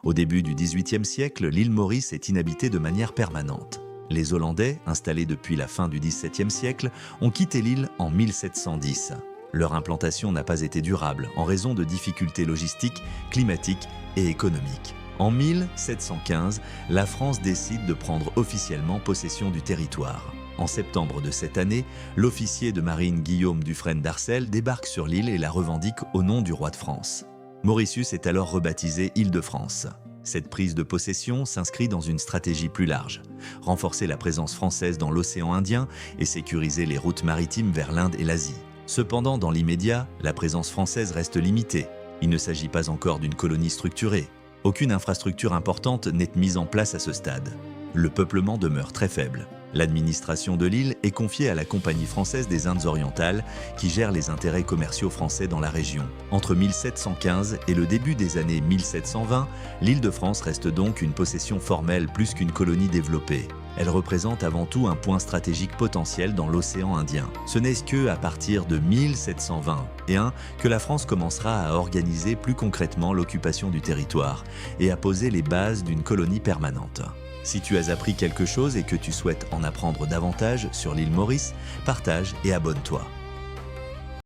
Au début du XVIIIe siècle, l'île Maurice est inhabitée de manière permanente. Les Hollandais, installés depuis la fin du XVIIe siècle, ont quitté l'île en 1710. Leur implantation n'a pas été durable en raison de difficultés logistiques, climatiques et économiques. En 1715, la France décide de prendre officiellement possession du territoire. En septembre de cette année, l'officier de marine Guillaume Dufresne d'Arcel débarque sur l'île et la revendique au nom du roi de France. Mauritius est alors rebaptisée Île-de-France. Cette prise de possession s'inscrit dans une stratégie plus large: renforcer la présence française dans l'océan Indien et sécuriser les routes maritimes vers l'Inde et l'Asie. Cependant, dans l'immédiat, la présence française reste limitée. Il ne s'agit pas encore d'une colonie structurée. Aucune infrastructure importante n'est mise en place à ce stade. Le peuplement demeure très faible. L'administration de l'île est confiée à la Compagnie française des Indes orientales, qui gère les intérêts commerciaux français dans la région. Entre 1715 et le début des années 1720, l'Île-de-France reste donc une possession formelle plus qu'une colonie développée. Elle représente avant tout un point stratégique potentiel dans l'océan Indien. Ce n'est qu'à partir de 1721 que la France commencera à organiser plus concrètement l'occupation du territoire et à poser les bases d'une colonie permanente. Si tu as appris quelque chose et que tu souhaites en apprendre davantage sur l'île Maurice, partage et abonne-toi.